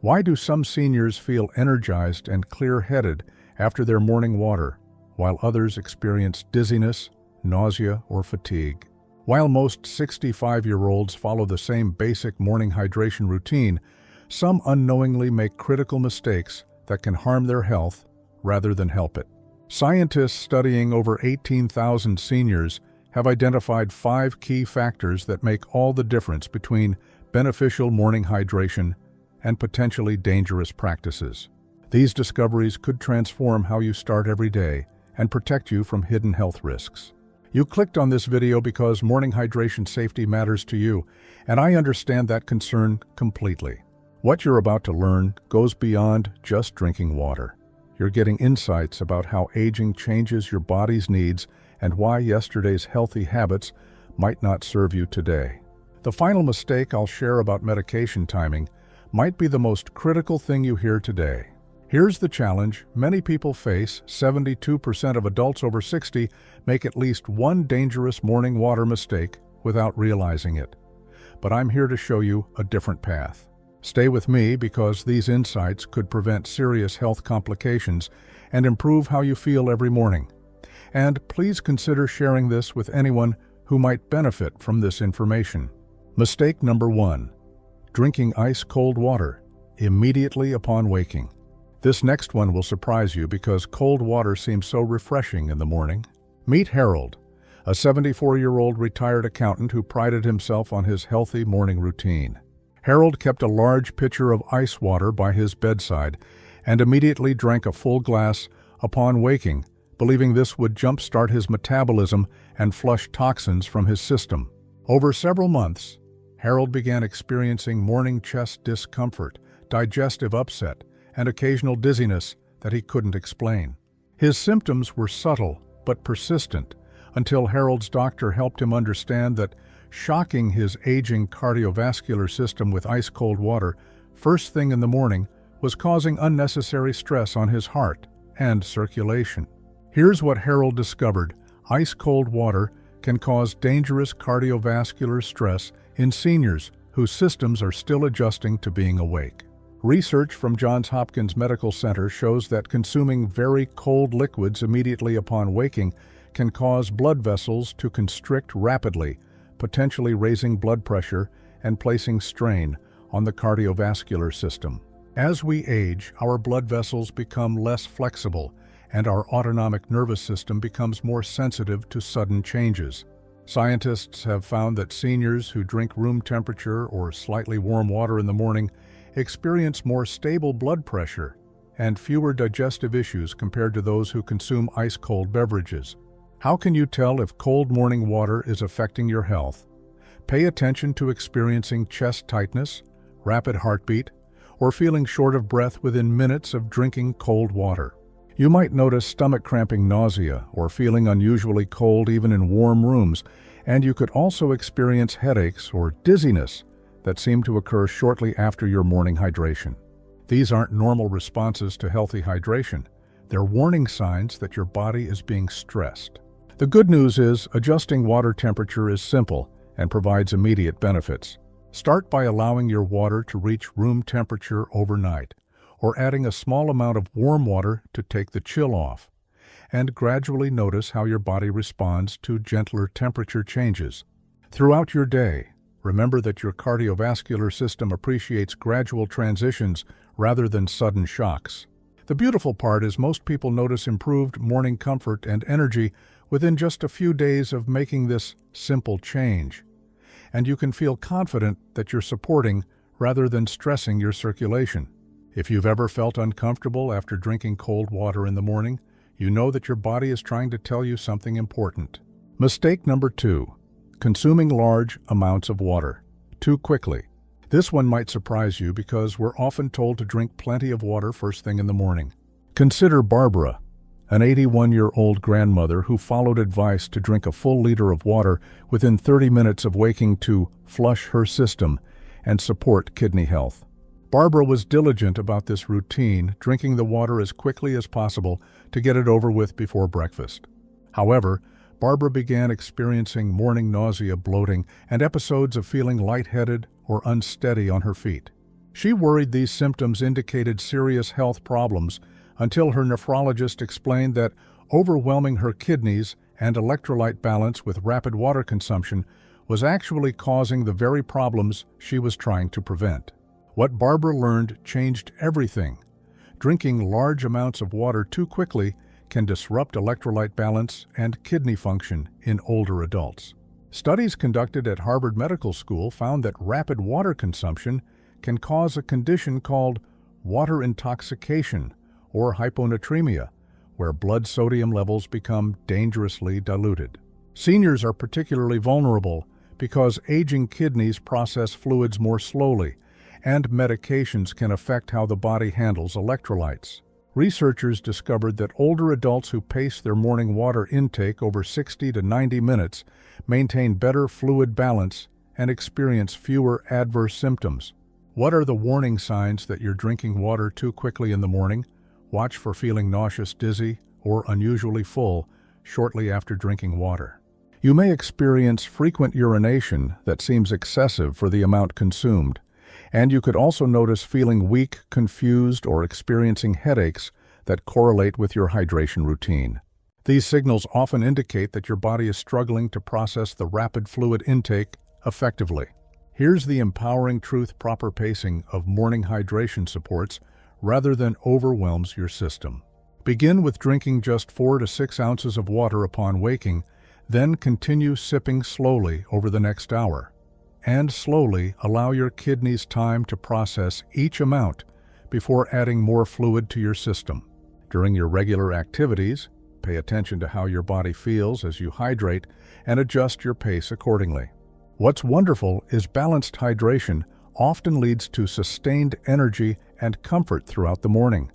Why do some seniors feel energized and clear-headed after their morning water, while others experience dizziness, nausea, or fatigue? While most 65-year-olds follow the same basic morning hydration routine, some unknowingly make critical mistakes that can harm their health rather than help it. Scientists studying over 18,000 seniors have identified 5 key factors that make all the difference between beneficial morning hydration and potentially dangerous practices. These discoveries could transform how you start every day and protect you from hidden health risks. You clicked on this video because morning hydration safety matters to you, and I understand that concern completely. What you're about to learn goes beyond just drinking water. You're getting insights about how aging changes your body's needs and why yesterday's healthy habits might not serve you today. The final mistake I'll share about medication timing might be the most critical thing you hear today. Here's the challenge many people face. 72% of adults over 60 make at least one dangerous morning water mistake without realizing it. But I'm here to show you a different path. Stay with me because these insights could prevent serious health complications and improve how you feel every morning. And please consider sharing this with anyone who might benefit from this information. Mistake number 1. Drinking ice-cold water immediately upon waking. This next one will surprise you because cold water seems so refreshing in the morning. Meet Harold, a 74-year-old retired accountant who prided himself on his healthy morning routine. Harold kept a large pitcher of ice water by his bedside and immediately drank a full glass upon waking, believing this would jumpstart his metabolism and flush toxins from his system. Over several months, Harold began experiencing morning chest discomfort, digestive upset, and occasional dizziness that he couldn't explain. His symptoms were subtle but persistent until Harold's doctor helped him understand that shocking his aging cardiovascular system with ice-cold water first thing in the morning was causing unnecessary stress on his heart and circulation. Here's what Harold discovered: ice-cold water can cause dangerous cardiovascular stress in seniors whose systems are still adjusting to being awake. Research from Johns Hopkins Medical Center shows that consuming very cold liquids immediately upon waking can cause blood vessels to constrict rapidly, potentially raising blood pressure and placing strain on the cardiovascular system. As we age, our blood vessels become less flexible, and our autonomic nervous system becomes more sensitive to sudden changes. Scientists have found that seniors who drink room temperature or slightly warm water in the morning experience more stable blood pressure and fewer digestive issues compared to those who consume ice-cold beverages. How can you tell if cold morning water is affecting your health? Pay attention to experiencing chest tightness, rapid heartbeat, or feeling short of breath within minutes of drinking cold water. You might notice stomach cramping, nausea, or feeling unusually cold even in warm rooms, and you could also experience headaches or dizziness that seem to occur shortly after your morning hydration. These aren't normal responses to healthy hydration. They're warning signs that your body is being stressed. The good news is adjusting water temperature is simple and provides immediate benefits. Start by allowing your water to reach room temperature overnight, or adding a small amount of warm water to take the chill off, and gradually notice how your body responds to gentler temperature changes. Throughout your day, remember that your cardiovascular system appreciates gradual transitions rather than sudden shocks. The beautiful part is most people notice improved morning comfort and energy within just a few days of making this simple change. And you can feel confident that you're supporting rather than stressing your circulation. If you've ever felt uncomfortable after drinking cold water in the morning, you know that your body is trying to tell you something important. Mistake number 2. Consuming large amounts of water too quickly. This one might surprise you because we're often told to drink plenty of water first thing in the morning. Consider Barbara, an 81-year-old grandmother who followed advice to drink a full liter of water within 30 minutes of waking to flush her system and support kidney health. Barbara was diligent about this routine, drinking the water as quickly as possible to get it over with before breakfast. However, Barbara began experiencing morning nausea, bloating, and episodes of feeling lightheaded or unsteady on her feet. She worried these symptoms indicated serious health problems until her nephrologist explained that overwhelming her kidneys and electrolyte balance with rapid water consumption was actually causing the very problems she was trying to prevent. What Barbara learned changed everything. Drinking large amounts of water too quickly can disrupt electrolyte balance and kidney function in older adults. Studies conducted at Harvard Medical School found that rapid water consumption can cause a condition called water intoxication or hyponatremia, where blood sodium levels become dangerously diluted. Seniors are particularly vulnerable because aging kidneys process fluids more slowly, and medications can affect how the body handles electrolytes. Researchers discovered that older adults who pace their morning water intake over 60 to 90 minutes maintain better fluid balance and experience fewer adverse symptoms. What are the warning signs that you're drinking water too quickly in the morning? Watch for feeling nauseous, dizzy, or unusually full shortly after drinking water. You may experience frequent urination that seems excessive for the amount consumed, and you could also notice feeling weak, confused, or experiencing headaches that correlate with your hydration routine. These signals often indicate that your body is struggling to process the rapid fluid intake effectively. Here's the empowering truth: proper pacing of morning hydration supports rather than overwhelms your system. Begin with drinking just 4 to 6 ounces of water upon waking, then continue sipping slowly over the next hour. And slowly allow your kidneys time to process each amount before adding more fluid to your system. During your regular activities, pay attention to how your body feels as you hydrate and adjust your pace accordingly. What's wonderful is balanced hydration often leads to sustained energy and comfort throughout the morning.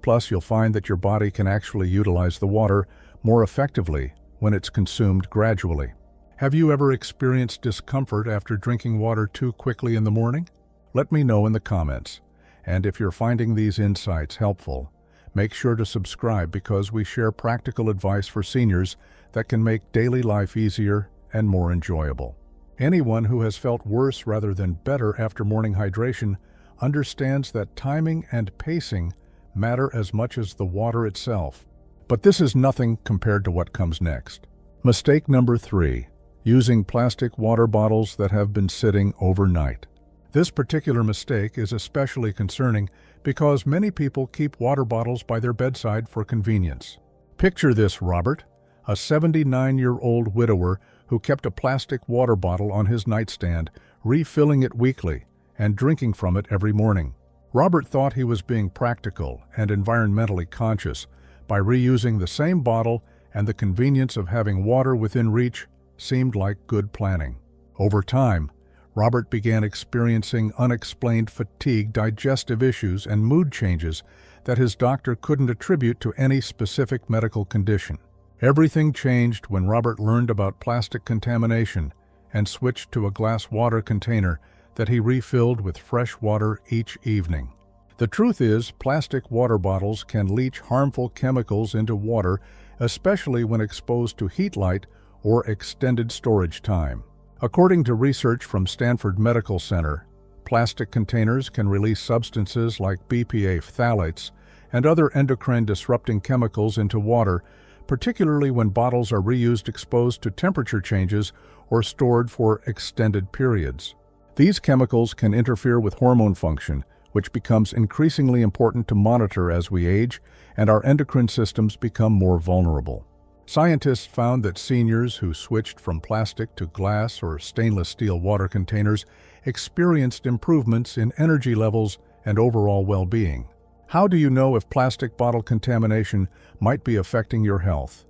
Plus, you'll find that your body can actually utilize the water more effectively when it's consumed gradually. Have you ever experienced discomfort after drinking water too quickly in the morning? Let me know in the comments. And if you're finding these insights helpful, make sure to subscribe because we share practical advice for seniors that can make daily life easier and more enjoyable. Anyone who has felt worse rather than better after morning hydration understands that timing and pacing matter as much as the water itself. But this is nothing compared to what comes next. Mistake number 3. Using plastic water bottles that have been sitting overnight. This particular mistake is especially concerning because many people keep water bottles by their bedside for convenience. Picture this: Robert, a 79-year-old widower who kept a plastic water bottle on his nightstand, refilling it weekly and drinking from it every morning. Robert thought he was being practical and environmentally conscious by reusing the same bottle, and the convenience of having water within reach seemed like good planning. Over time, Robert began experiencing unexplained fatigue, digestive issues, and mood changes that his doctor couldn't attribute to any specific medical condition. Everything changed when Robert learned about plastic contamination and switched to a glass water container that he refilled with fresh water each evening. The truth is, plastic water bottles can leach harmful chemicals into water, especially when exposed to heat light or extended storage time. According to research from Stanford Medical Center, plastic containers can release substances like BPA phthalates and other endocrine-disrupting chemicals into water, particularly when bottles are reused exposed to temperature changes or stored for extended periods. These chemicals can interfere with hormone function, which becomes increasingly important to monitor as we age and our endocrine systems become more vulnerable. Scientists found that seniors who switched from plastic to glass or stainless steel water containers experienced improvements in energy levels and overall well-being. How do you know if plastic bottle contamination might be affecting your health?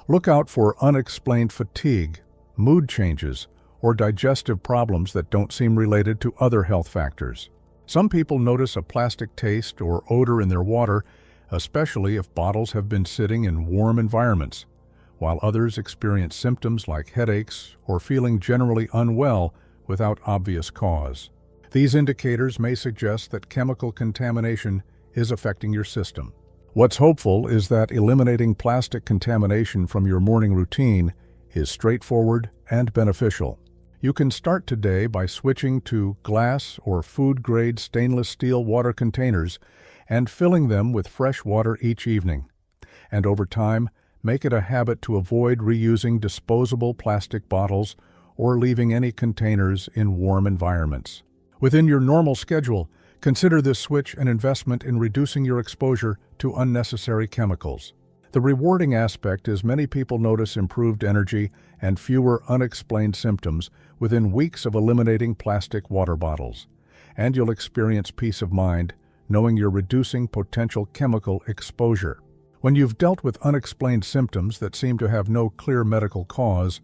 Look out for unexplained fatigue, mood changes, or digestive problems that don't seem related to other health factors. Some people notice a plastic taste or odor in their water, especially if bottles have been sitting in warm environments, while others experience symptoms like headaches or feeling generally unwell without obvious cause. These indicators may suggest that chemical contamination is affecting your system. What's hopeful is that eliminating plastic contamination from your morning routine is straightforward and beneficial. You can start today by switching to glass or food-grade stainless steel water containers and filling them with fresh water each evening. And over time, make it a habit to avoid reusing disposable plastic bottles or leaving any containers in warm environments. Within your normal schedule, consider this switch an investment in reducing your exposure to unnecessary chemicals. The rewarding aspect is many people notice improved energy and fewer unexplained symptoms within weeks of eliminating plastic water bottles. And you'll experience peace of mind knowing you're reducing potential chemical exposure. When you've dealt with unexplained symptoms that seem to have no clear medical cause,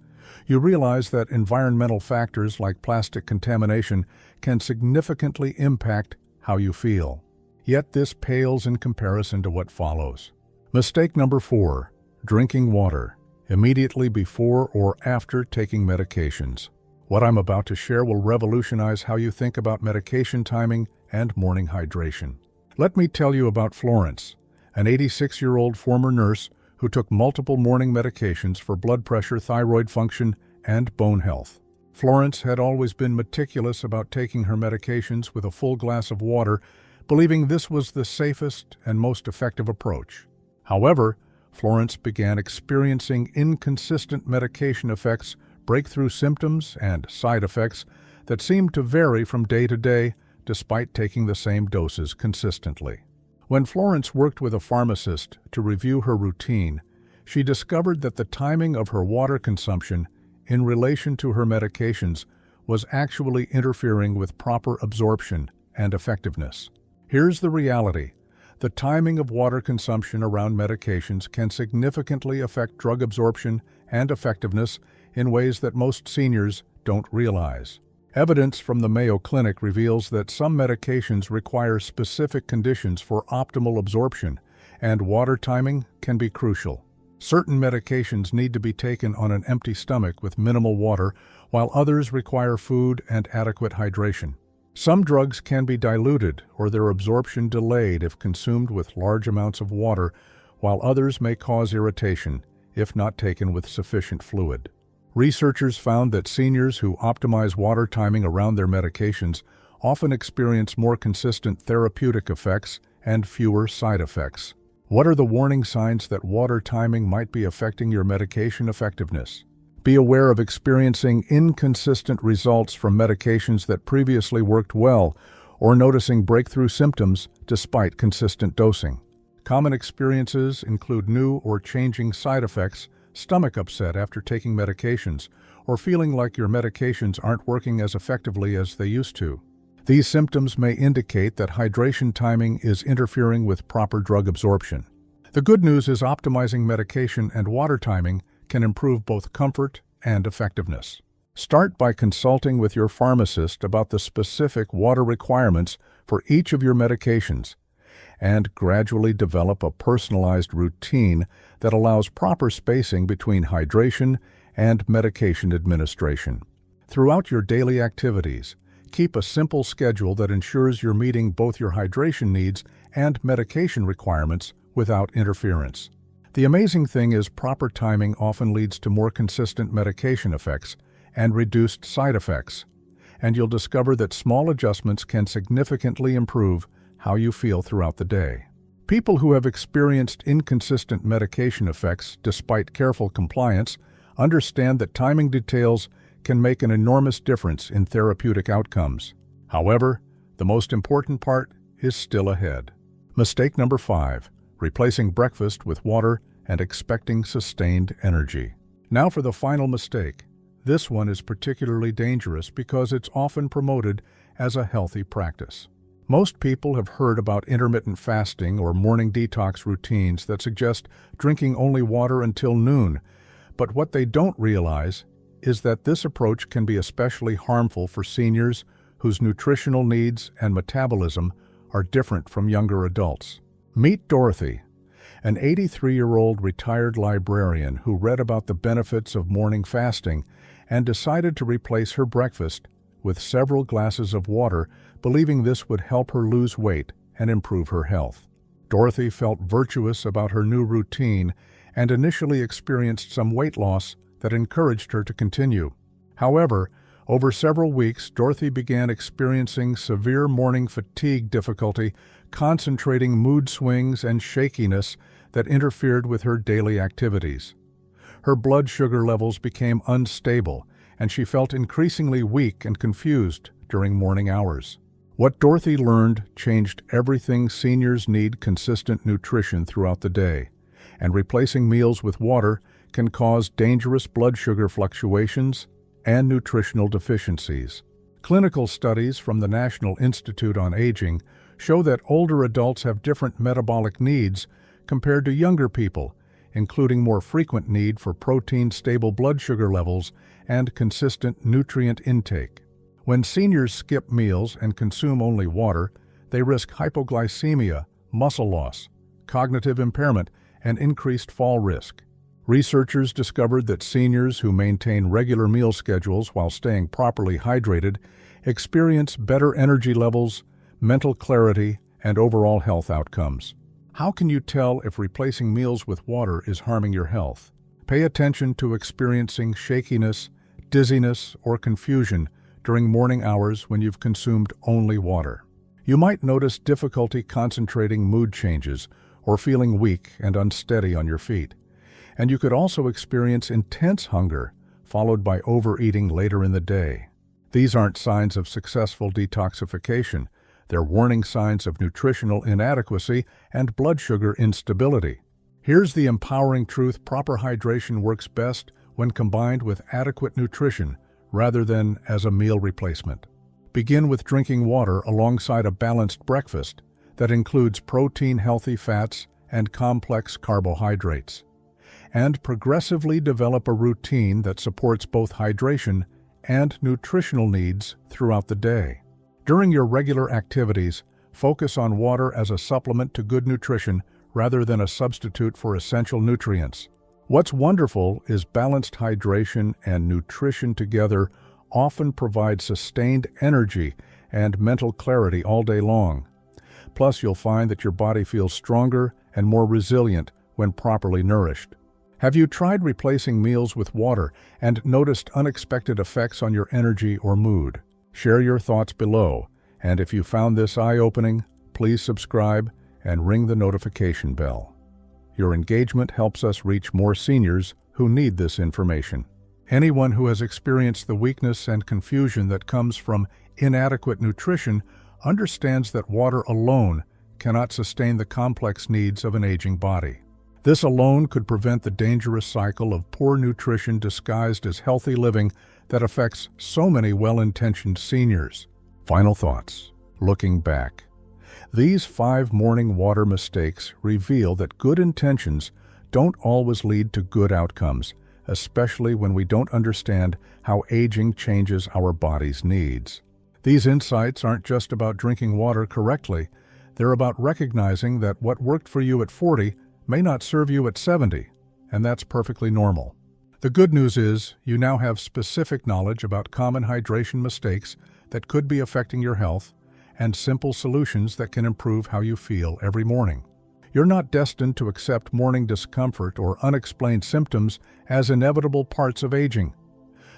you realize that environmental factors like plastic contamination can significantly impact how you feel. Yet this pales in comparison to what follows. Mistake number 4, drinking water immediately before or after taking medications. What I'm about to share will revolutionize how you think about medication timing and morning hydration. Let me tell you about Florence, an 86-year-old former nurse who took multiple morning medications for blood pressure, thyroid function, and bone health. Florence had always been meticulous about taking her medications with a full glass of water, believing this was the safest and most effective approach. However, Florence began experiencing inconsistent medication effects, breakthrough symptoms, and side effects that seemed to vary from day to day despite taking the same doses consistently. When Florence worked with a pharmacist to review her routine, she discovered that the timing of her water consumption in relation to her medications was actually interfering with proper absorption and effectiveness. Here's the reality. The timing of water consumption around medications can significantly affect drug absorption and effectiveness in ways that most seniors don't realize. Evidence from the Mayo Clinic reveals that some medications require specific conditions for optimal absorption, and water timing can be crucial. Certain medications need to be taken on an empty stomach with minimal water, while others require food and adequate hydration. Some drugs can be diluted or their absorption delayed if consumed with large amounts of water, while others may cause irritation if not taken with sufficient fluid. Researchers found that seniors who optimize water timing around their medications often experience more consistent therapeutic effects and fewer side effects. What are the warning signs that water timing might be affecting your medication effectiveness? Be aware of experiencing inconsistent results from medications that previously worked well, or noticing breakthrough symptoms despite consistent dosing. Common experiences include new or changing side effects, stomach upset after taking medications, or feeling like your medications aren't working as effectively as they used to. These symptoms may indicate that hydration timing is interfering with proper drug absorption. The good news is optimizing medication and water timing can improve both comfort and effectiveness. Start by consulting with your pharmacist about the specific water requirements for each of your medications, and gradually develop a personalized routine that allows proper spacing between hydration and medication administration. Throughout your daily activities, keep a simple schedule that ensures you're meeting both your hydration needs and medication requirements without interference. The amazing thing is proper timing often leads to more consistent medication effects and reduced side effects, and you'll discover that small adjustments can significantly improve how you feel throughout the day. People who have experienced inconsistent medication effects despite careful compliance understand that timing details can make an enormous difference in therapeutic outcomes. However, the most important part is still ahead. Mistake number 5. Replacing breakfast with water and expecting sustained energy. Now for the final mistake. This one is particularly dangerous because it's often promoted as a healthy practice. Most people have heard about intermittent fasting or morning detox routines that suggest drinking only water until noon, but what they don't realize is that this approach can be especially harmful for seniors whose nutritional needs and metabolism are different from younger adults. Meet Dorothy, an 83-year-old retired librarian who read about the benefits of morning fasting and decided to replace her breakfast with several glasses of water, believing this would help her lose weight and improve her health. Dorothy felt virtuous about her new routine and initially experienced some weight loss that encouraged her to continue. However, Over several weeks, Dorothy began experiencing severe morning fatigue difficulty, concentrating mood swings and shakiness that interfered with her daily activities. Her blood sugar levels became unstable, and she felt increasingly weak and confused during morning hours. What Dorothy learned changed everything. Seniors need consistent nutrition throughout the day, and replacing meals with water can cause dangerous blood sugar fluctuations and nutritional deficiencies. Clinical studies from the National Institute on Aging show that older adults have different metabolic needs compared to younger people, including more frequent need for protein, stable blood sugar levels, and consistent nutrient intake. When seniors skip meals and consume only water, they risk hypoglycemia, muscle loss, cognitive impairment, and increased fall risk. Researchers discovered that seniors who maintain regular meal schedules while staying properly hydrated experience better energy levels, mental clarity, and overall health outcomes. How can you tell if replacing meals with water is harming your health? Pay attention to experiencing shakiness, dizziness, or confusion during morning hours when you've consumed only water. You might notice difficulty concentrating, mood changes, or feeling weak and unsteady on your feet. And you could also experience intense hunger, followed by overeating later in the day. These aren't signs of successful detoxification. They're warning signs of nutritional inadequacy and blood sugar instability. Here's the empowering truth: proper hydration works best when combined with adequate nutrition rather than as a meal replacement. Begin with drinking water alongside a balanced breakfast that includes protein, healthy fats, and complex carbohydrates. And progressively develop a routine that supports both hydration and nutritional needs throughout the day. During your regular activities, focus on water as a supplement to good nutrition rather than a substitute for essential nutrients. What's wonderful is balanced hydration and nutrition together often provide sustained energy and mental clarity all day long. Plus, you'll find that your body feels stronger and more resilient when properly nourished. Have you tried replacing meals with water and noticed unexpected effects on your energy or mood? Share your thoughts below, and if you found this eye-opening, please subscribe and ring the notification bell. Your engagement helps us reach more seniors who need this information. Anyone who has experienced the weakness and confusion that comes from inadequate nutrition understands that water alone cannot sustain the complex needs of an aging body. This alone could prevent the dangerous cycle of poor nutrition disguised as healthy living that affects so many well-intentioned seniors. Final thoughts. Looking back, these 5 morning water mistakes reveal that good intentions don't always lead to good outcomes, especially when we don't understand how aging changes our body's needs. These insights aren't just about drinking water correctly. They're about recognizing that what worked for you at 40 may not serve you at 70, and that's perfectly normal. The good news is you now have specific knowledge about common hydration mistakes that could be affecting your health and simple solutions that can improve how you feel every morning. You're not destined to accept morning discomfort or unexplained symptoms as inevitable parts of aging.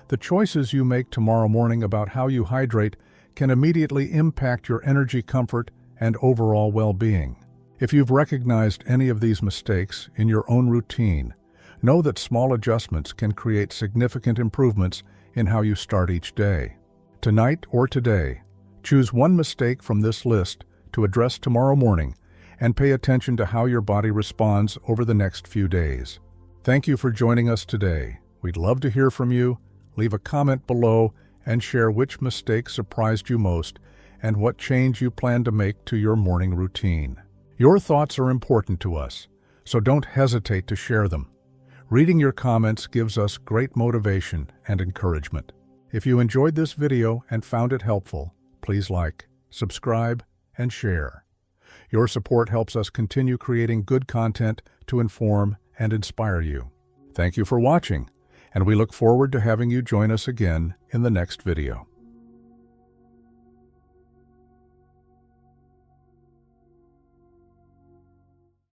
The choices you make tomorrow morning about how you hydrate can immediately impact your energy, comfort, and overall well-being. If you've recognized any of these mistakes in your own routine, know that small adjustments can create significant improvements in how you start each day. Tonight or today, choose one mistake from this list to address tomorrow morning and pay attention to how your body responds over the next few days. Thank you for joining us today. We'd love to hear from you. Leave a comment below and share which mistake surprised you most and what change you plan to make to your morning routine. Your thoughts are important to us, so don't hesitate to share them. Reading your comments gives us great motivation and encouragement. If you enjoyed this video and found it helpful, please like, subscribe, and share. Your support helps us continue creating good content to inform and inspire you. Thank you for watching, and we look forward to having you join us again in the next video.